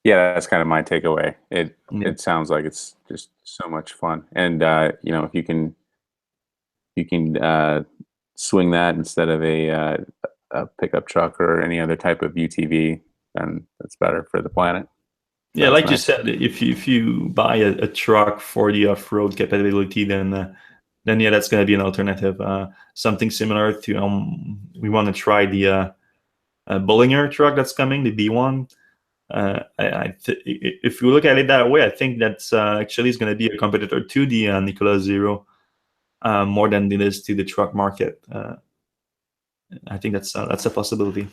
Yeah, that's kind of my takeaway. It sounds like it's just so much fun, and if you can swing that instead of a pickup truck or any other type of UTV, then that's better for the planet. Yeah, like you said, if you buy a truck for the off-road capability, then yeah, that's going to be an alternative. Something similar to we want to try the Bollinger truck that's coming, the B1. If you look at it that way, I think that's actually is going to be a competitor to the Nikola Zero, more than it is to the truck market. I think that's a possibility.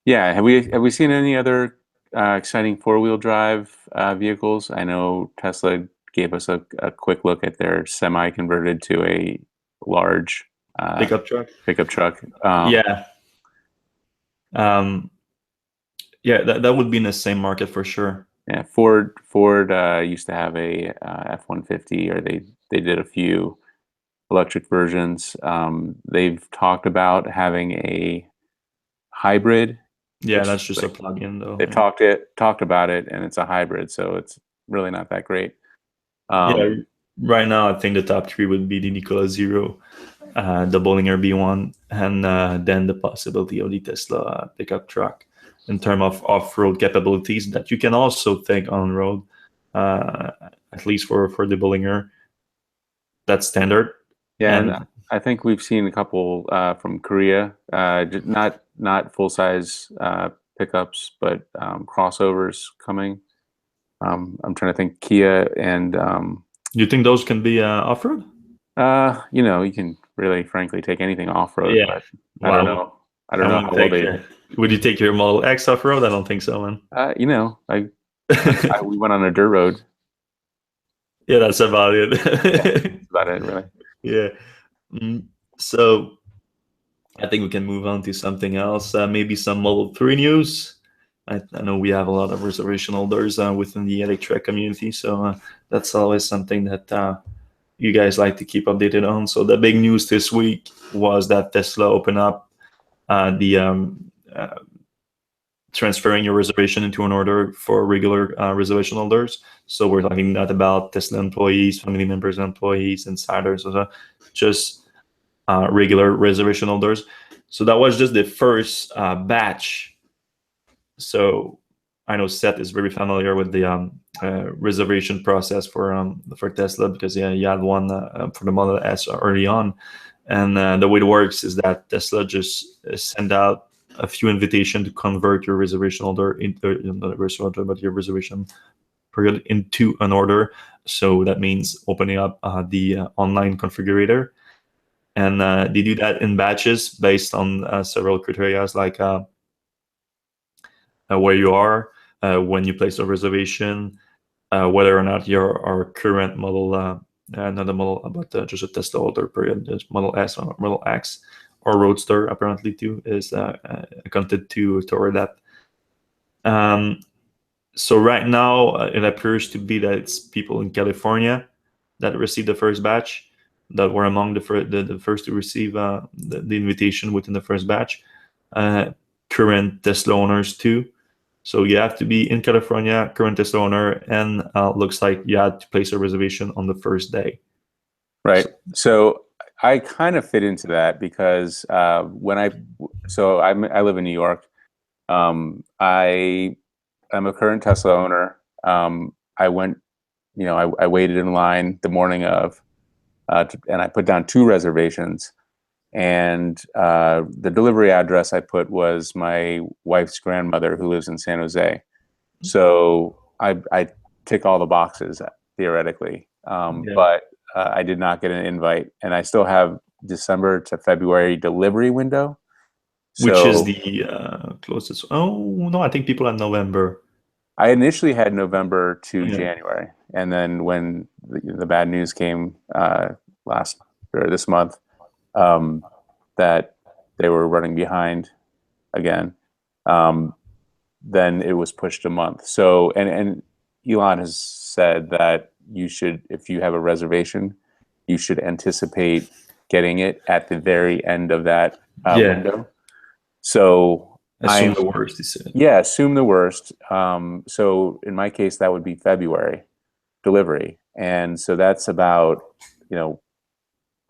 Yeah, have we seen any other exciting four-wheel drive vehicles? I know Tesla gave us a quick look at their semi converted to a large pickup truck. Yeah. Yeah, that would be in the same market for sure. Yeah, Ford used to have a F-150, or they did a few electric versions. They've talked about having a hybrid. Yeah, that's just a plug-in though. They've talked about it, and it's a hybrid, so it's really not that great. Yeah, right now I think the top three would be the Nikola Zero, the Bollinger B1, and then the possibility of the Tesla pickup truck in terms of off-road capabilities that you can also take on road, at least for the Bollinger. That's standard. Yeah, and I think we've seen a couple from Korea, not full-size pickups, but crossovers coming. I'm trying to think. Kia and you think those can be off-road? You can really, frankly, take anything off road. Yeah. But I don't Wow. know. I don't know how well they. Would you take your Model X off road? I don't think so, man. We went on a dirt road. Yeah, that's about it. Yeah, that's about it, really. Yeah. So I think we can move on to something else. Maybe some Model 3 news. I know we have a lot of reservation holders within the Electrek community, so that's always something that you guys like to keep updated on. So the big news this week was that Tesla opened up the transferring your reservation into an order for regular reservation holders. So we're talking not about Tesla employees, family members, employees, insiders, just regular reservation holders. So that was just the first batch. So I know Seth is very familiar with the reservation process for Tesla because he had one for the Model S early on, and the way it works is that Tesla just send out a few invitations to convert your reservation order into not a reservation order, but your reservation period into an order. So that means opening up the online configurator, and they do that in batches based on several criteria like where you are when you place a reservation, whether or not you're our current model, not a model, but just a Tesla holder period, just Model S or Model X or Roadster apparently too is accounted toward that. So right now it appears to be that it's people in California that received the first batch that were among the first to receive the invitation within the first batch. Current Tesla owners too. So you have to be in California, current Tesla owner, and looks like you had to place a reservation on the first day. Right. So I kind of fit into that because I live in New York. I'm a current Tesla owner. I went, I waited in line the morning of, and I put down 2 reservations. And the delivery address I put was my wife's grandmother who lives in San Jose. So I tick all the boxes theoretically, but I did not get an invite, and I still have December to February delivery window. Which is the closest? Oh no, I think people are November. I initially had November to January, and then when the bad news came this month, that they were running behind again, then it was pushed a month. So, and Elon has said that you should, if you have a reservation, you should anticipate getting it at the very end of that window. So assume the worst, he said. Yeah, assume the worst. So in my case, that would be February delivery. And so that's about,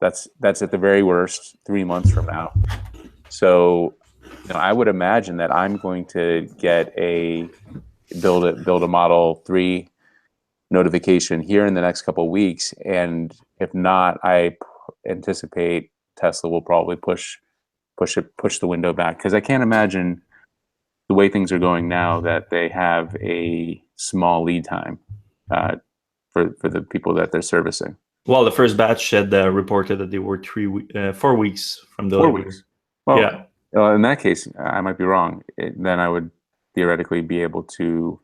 that's at the very worst 3 months from now. So, I would imagine that I'm going to get build a Model 3 notification here in the next couple of weeks. And if not, I anticipate Tesla will probably push the window back, because I can't imagine the way things are going now that they have a small lead time for the people that they're servicing. Well, the first batch had reported that they were 4 weeks from delivery. 4 weeks. Well, yeah. In that case, I might be wrong. Then I would theoretically be able to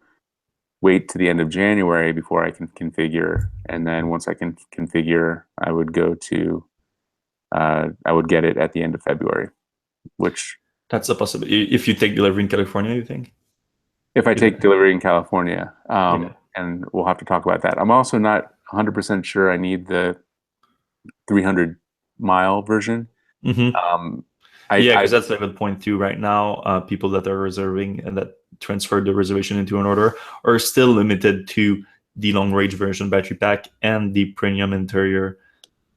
wait to the end of January before I can configure, and then once I can configure, I would I would get it at the end of February, which that's a possibility if you take delivery in California. You think? If I take delivery in California, and we'll have to talk about that. I'm also not 100% sure I need the 300-mile version. Mm-hmm. Because that's a good point too. Right now, people that are reserving and that transferred the reservation into an order are still limited to the long-range version battery pack and the premium interior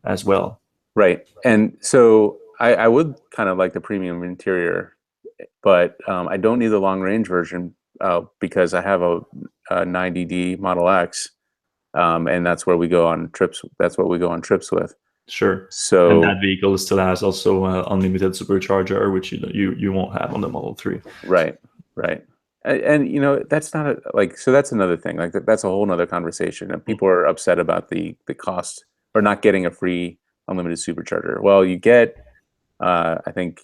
as well. Right, and so I would kind of like the premium interior, but I don't need the long-range version because I have a 90D Model X, and that's where we go on trips. That's what we go on trips with. Sure. So, and that vehicle still has also unlimited supercharger, which you won't have on the Model 3. Right. And that's not so that's another thing. Like that's a whole nother conversation. And people are upset about the cost or not getting a free unlimited supercharger? Well, you get I think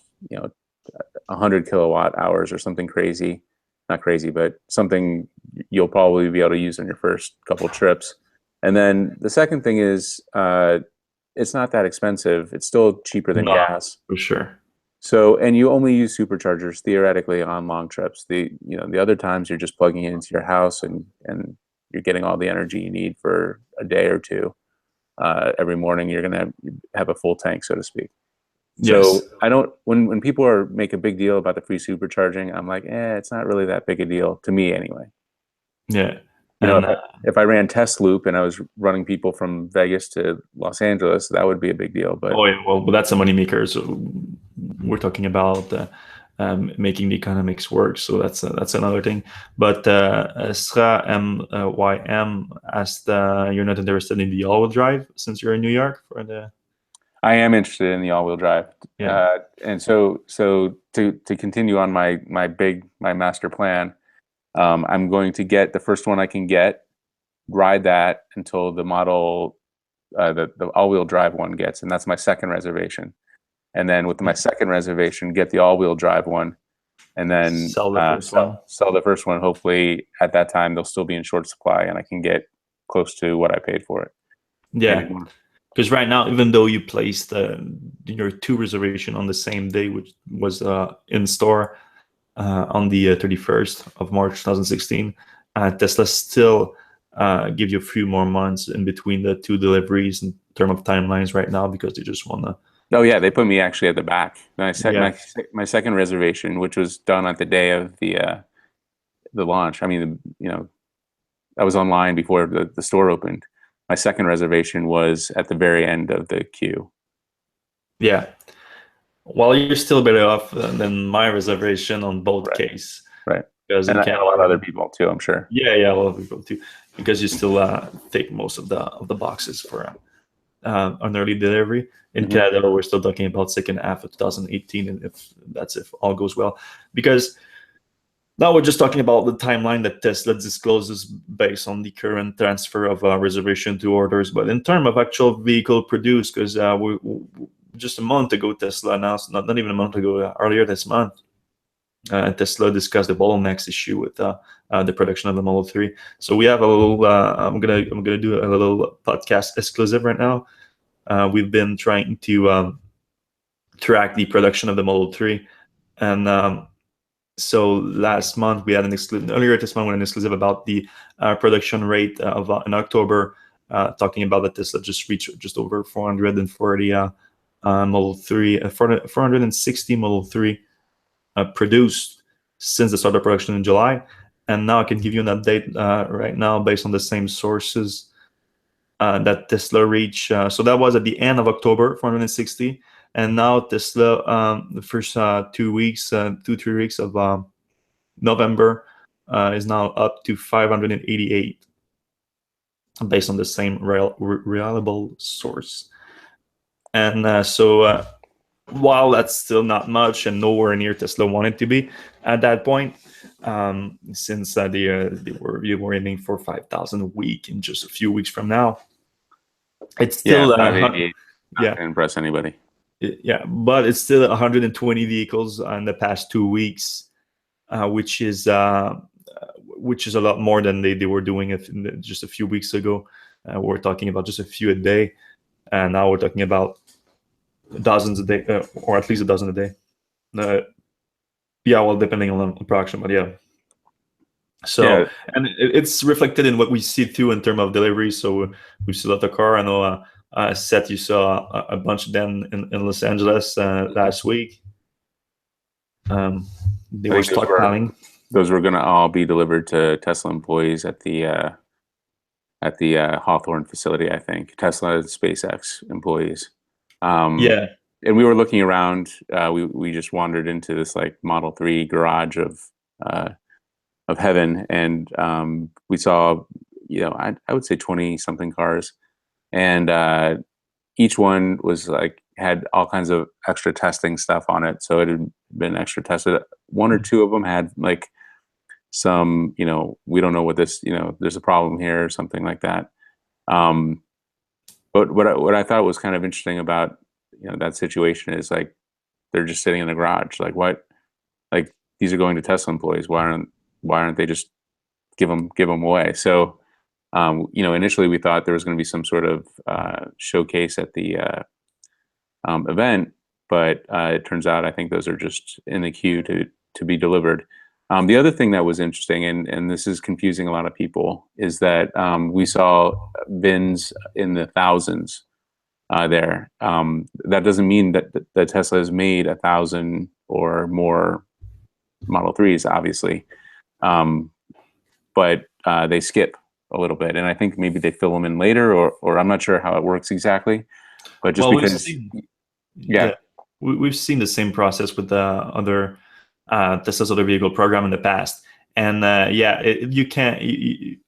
100 kilowatt hours or something crazy, not crazy, but something you'll probably be able to use on your first couple trips. And then the second thing is it's not that expensive. It's still cheaper than No, gas. for sure. So, and you only use superchargers theoretically on long trips. The other times you're just plugging it into your house and you're getting all the energy you need for a day or two. Every morning you're going to have a full tank, so to speak. Yes. So I don't when people are make a big deal about the free supercharging, I'm like, it's not really that big a deal to me anyway. Yeah. You know, And if I ran test loop and I was running people from Vegas to Los Angeles, that would be a big deal. But oh yeah, well, but that's a moneymaker. So we're talking about making the economics work. So that's another thing. But Sra MYM asked, you're not interested in the all-wheel drive since you're in New York for the I am interested in the all-wheel drive. yeah. And so to continue on my master plan, I'm going to get the first one I can get, ride that until the model the all-wheel drive one gets, and that's my second reservation. And then with my second reservation, get the all-wheel drive one, and then Sell the first one. sell the first one. Hopefully, at that time they'll still be in short supply, and I can get close to what I paid for it. Yeah. Because right now, even though you placed your two reservation on the same day, which was in store on the 31st of March 2016, Tesla still give you a few more months in between the two deliveries in terms of timelines right now because they just want to. Oh yeah, they put me actually at the back. Yeah. My second reservation, which was done at the day of the launch. I mean, I was online before the store opened. My second reservation was at the very end of the queue. Yeah. Well, you're still better off than my reservation on both case. Right. Because And you a can lot of other people too, I'm sure. Yeah, a lot of people too. Because you still take most of the boxes for an early delivery. In Canada, we're still talking about second half of 2018, and if all goes well. Because now we're just talking about the timeline that Tesla discloses based on the current transfer of reservation to orders. But in terms of actual vehicle produced, because we just a month ago, Tesla announced, not even a month ago, earlier this month, Tesla discussed the bottlenecks issue with the production of the Model 3. So we have a little. I'm gonna do a little podcast exclusive right now. We've been trying to track the production of the Model 3, and so last month we had an exclusive. Earlier this month, we had an exclusive about the production rate of in October, talking about that Tesla just reached just over 440 Model 3, 460 Model 3 produced since the start of production in July. And now I can give you an update right now based on the same sources that Tesla reached. So that was at the end of October, 460. And now Tesla, the first 2 weeks, 2-3 weeks of November is now up to 588 based on the same reliable source. And so while that's still not much and nowhere near Tesla wanted to be at that point, since they were aiming for 5,000 a week in just a few weeks from now, it's still 588. Not yeah, gonna impress anybody. yeah, but it's still 120 vehicles in the past 2 weeks, which is a lot more than they were doing just a few weeks ago. We're talking about just a few a day, and now we're talking about dozens a day, or at least a dozen a day. Yeah, well, depending on the production, but yeah. So, and it's reflected in what we see too in terms of delivery. So we still have the car. I know, Seth, you saw a bunch of them in Los Angeles last week. They were stockpiling. Those were going to all be delivered to Tesla employees at the Hawthorne facility, I think. Tesla and SpaceX employees. Yeah. And we were looking around. We just wandered into this like Model 3 garage of heaven, and we saw, I would say 20 something cars, and each one was like had all kinds of extra testing stuff on it. So it had been extra tested. One or two of them had like some, we don't know what this, there's a problem here or something like that. But what I thought was kind of interesting about that situation is like they're just sitting in the garage. Like what? Like these are going to Tesla employees. Why aren't they just give them away? So initially we thought there was going to be some sort of showcase at the event, but it turns out I think those are just in the queue to be delivered. The other thing that was interesting, and this is confusing a lot of people, is that we saw bins in the thousands there. That doesn't mean that Tesla has made 1,000 or more Model 3s, obviously, but they skip a little bit, and I think maybe they fill them in later, or I'm not sure how it works exactly, but just Well, because, yeah. yeah, we've seen the same process with the other Tesla's other vehicle program in the past, and yeah, you can't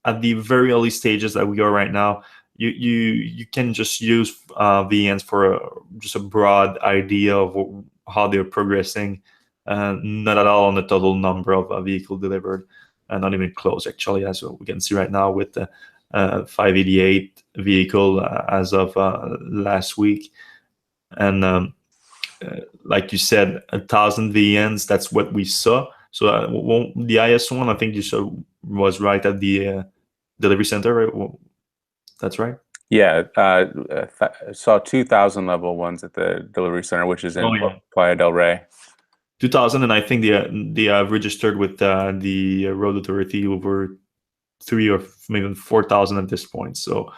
at the very early stages that we are right now. You can just use VNs for just a broad idea of how they're progressing, not at all on the total number of vehicle delivered, and not even close actually, as we can see right now with the 588 vehicle as of last week, and like you said, 1,000 VNs. That's what we saw. So the IS one, I think you saw, was right at the delivery center, right? Well, that's right. Yeah, saw 2,000 level ones at the delivery center, which is in Playa del Rey. 2,000, and I think they have registered with the road authority over 3 or maybe 4,000 at this point. So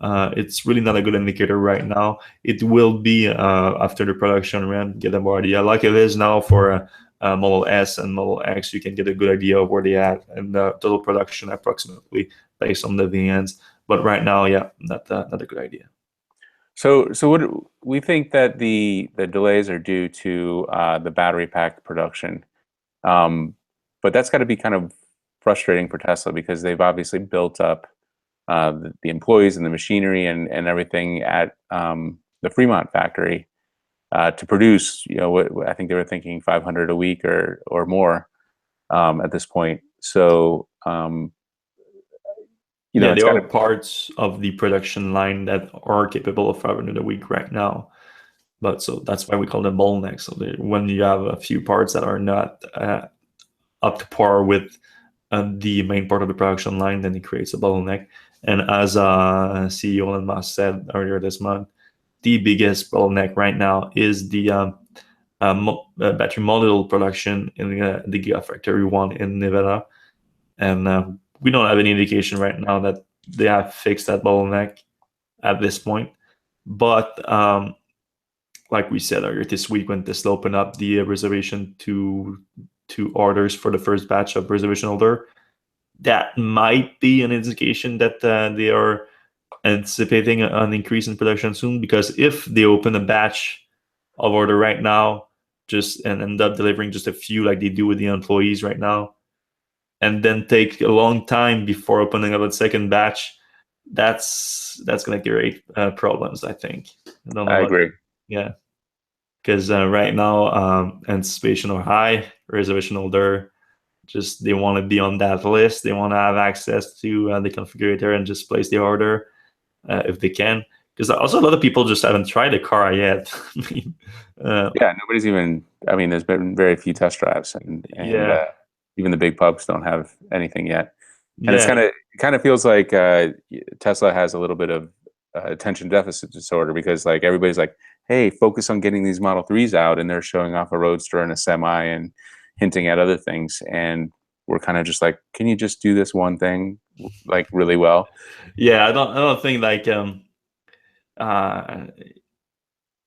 it's really not a good indicator right now. It will be after the production run, get a more idea. Like it is now for Model S and Model X, you can get a good idea of where they at and the total production approximately based on the VNs. But right now, yeah, not a good idea. So what we think that the delays are due to the battery pack production, but that's got to be kind of frustrating for Tesla because they've obviously built up the employees and the machinery and everything at the Fremont factory to produce. What I think they were thinking 500 a week or more at this point. So yeah, it's there got are parts of the production line that are capable of 500 a week right now. But so that's why we call them bottlenecks. So when you have a few parts that are not up to par with the main part of the production line, then it creates a bottleneck. And as CEO Elon Musk said earlier this month, the biggest bottleneck right now is the battery module production in the Gigafactory 1 in Nevada. And we don't have any indication right now that they have fixed that bottleneck at this point. But like we said earlier this week, when Tesla opened up the reservation to orders for the first batch of reservation holder, that might be an indication that they are anticipating an increase in production soon. Because if they open a batch of order right now, just and end up delivering just a few like they do with the employees right now, and then take a long time before opening up a second batch, that's going to create problems, I think. I agree. Yeah, because right now anticipation are high, reservation holder just they want to be on that list, they want to have access to the configurator and just place the order if they can, because also a lot of people just haven't tried the car yet. Yeah, nobody's even, I mean, there's been very few test drives, and Yeah. even the big pubs don't have anything yet. And Yeah. it kind of feels like Tesla has a little bit of attention deficit disorder, because like everybody's like, hey, focus on getting these Model 3s out, and they're showing off a Roadster and a Semi and hinting at other things, and we're kind of just like, can you just do this one thing like really well? Yeah, I don't think like uh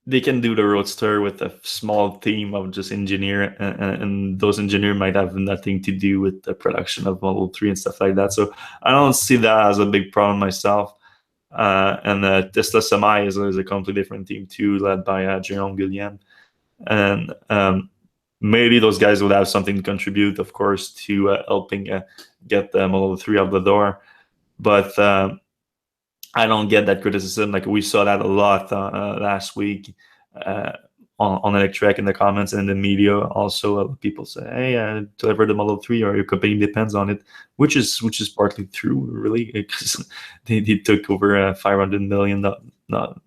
they can do the Roadster with a small team of just engineer, and those engineers might have nothing to do with the production of Model 3 and stuff like that. So I don't see that as a big problem myself. And Tesla Semi is a completely different team too, led by Jerome Guillen. And maybe those guys would have something to contribute, of course, to helping get the Model 3 out the door. But I don't get that criticism. Like we saw that a lot last week on Electrek in the comments and in the media. Also, people say, "Hey, deliver the Model 3, or your company depends on it," which is partly true, really, because they took over $500 million not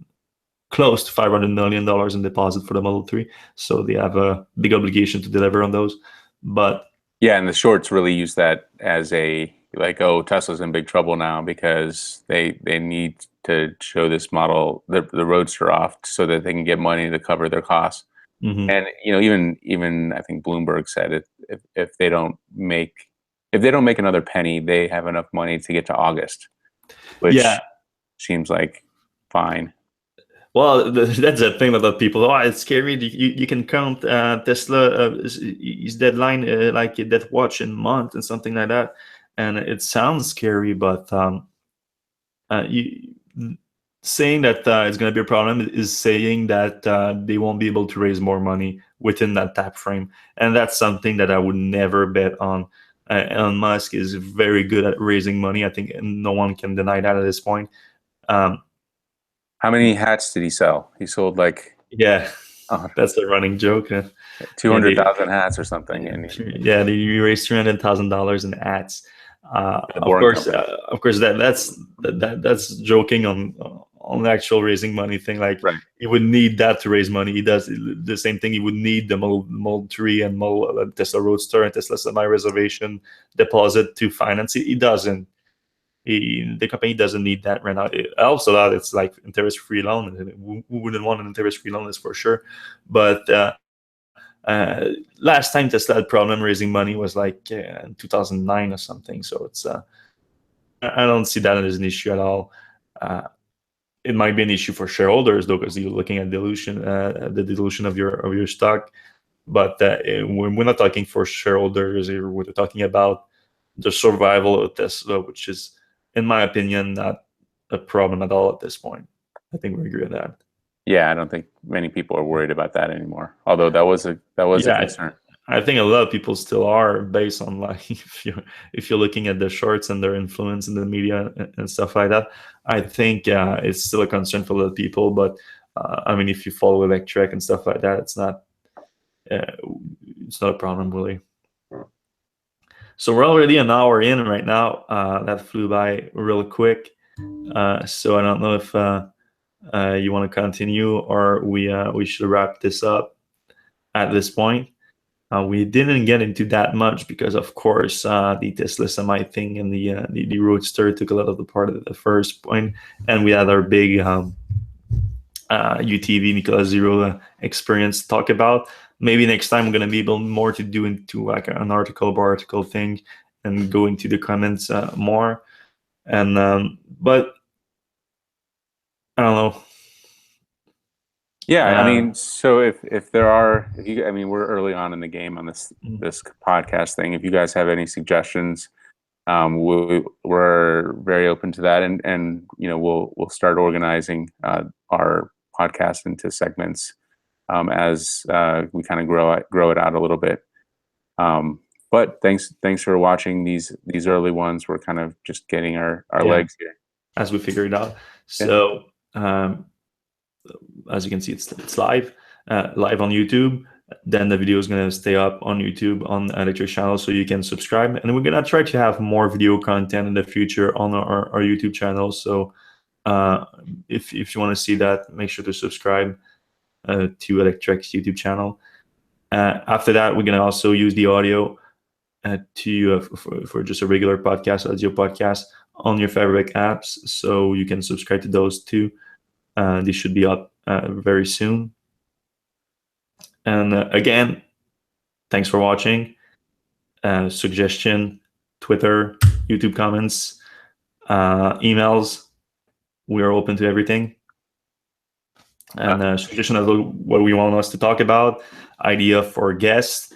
close to $500 million in deposit for the Model 3, so they have a big obligation to deliver on those. But yeah, and the shorts really use that as a like, oh, Tesla's in big trouble now because they need to show this model, the Roadster off, so that they can get money to cover their costs. mhm. And even I think Bloomberg said it, if they don't make another penny, they have enough money to get to August, Yeah, which seems like fine. well, that's the thing about people. Oh, it's scary. You can count Tesla his deadline like that watch in month and something like that, and it sounds scary. But you saying that it's going to be a problem is saying that they won't be able to raise more money within that time frame, and that's something that I would never bet on. Elon Musk is very good at raising money. I think no one can deny that at this point. Um, How many hats did he sell? He sold like yeah, that's a running joke. Yeah, 200,000 hats or something, and yeah, they raised $300,000 in ads. the Boring Company. Of course, that's joking on the actual raising money thing. Like Right. he would need that to raise money. He does the same thing. He would need the Model 3 and Tesla Roadster and Tesla Semi reservation deposit to finance it. He doesn't. The company doesn't need that right now. It helps a lot. It's like interest-free loan. Who wouldn't want an interest-free loan? Is for sure. But last time Tesla had problem raising money was like in 2009 or something. So it's I don't see that as an issue at all. It might be an issue for shareholders though, because you're looking at the dilution of your stock. But we're not talking for shareholders here. We're talking about the survival of Tesla, which is, in my opinion, not a problem at all at this point. I think we agree on that. Yeah, I don't think many people are worried about that anymore. Although that was a concern. I think a lot of people still are, based on like if you're looking at the shorts and their influence in the media and stuff like that. I think it's still a concern for a lot of people. But I mean, if you follow Electrek and stuff like that, it's not a problem really. So we're already an hour in right now. That flew by real quick. So I don't know if you want to continue or we should wrap this up at this point. We didn't get into that much because, of course, the Tesla Semi thing and the Roadster took a lot of the part of the first point, and we had our big UTV Nikola Zero experience to talk about. Maybe next time we're going to be able more to do into like an article by article thing and go into the comments more. And but I don't know. Yeah, I mean, so if there are, if you, I mean, we're early on in the game on this podcast thing. If you guys have any suggestions, we're very open to that, and we'll start organizing our podcast into segments as we kind of grow it out a little bit. But thanks for watching these early ones. We're kind of just getting our legs here as we figure it out. So. As you can see, it's live on YouTube. Then the video is going to stay up on YouTube on the Electrek channel, so you can subscribe. And we're going to try to have more video content in the future on our YouTube channel. So if you want to see that, make sure to subscribe to Electrek's YouTube channel. After that, we're going to also use the audio for just a regular podcast, audio podcast on your favorite apps. So you can subscribe to those too. They should be up very soon. And again, thanks for watching. Suggestion, Twitter, YouTube comments, emails. We are open to everything. And suggestion of what we want us to talk about, idea for guests.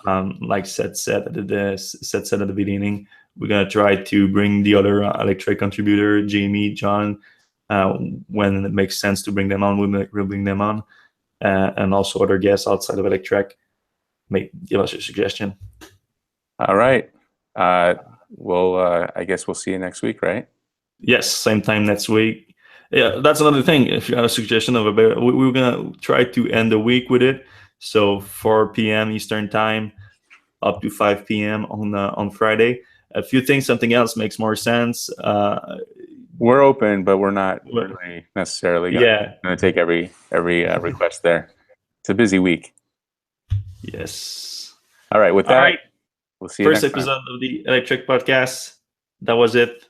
Like Seth said at the beginning, we're gonna try to bring the other Electrek contributor, Jamie, John. When it makes sense to bring them on, we'll bring them on, and also other guests outside of Electrek. Give us a suggestion. All right. Well, I guess we'll see you next week, right? Yes, same time next week. Yeah, that's another thing. If you have a suggestion of we're gonna try to end the week with it. So 4 p.m. Eastern time, up to 5 p.m. on Friday. If you think something else makes more sense, We're open, but we're not Well, really necessarily yeah. going to take every request there. It's a busy week. Yes. All right. With All that, right. we'll see you First next time. episode of the Electrek podcast. That was it.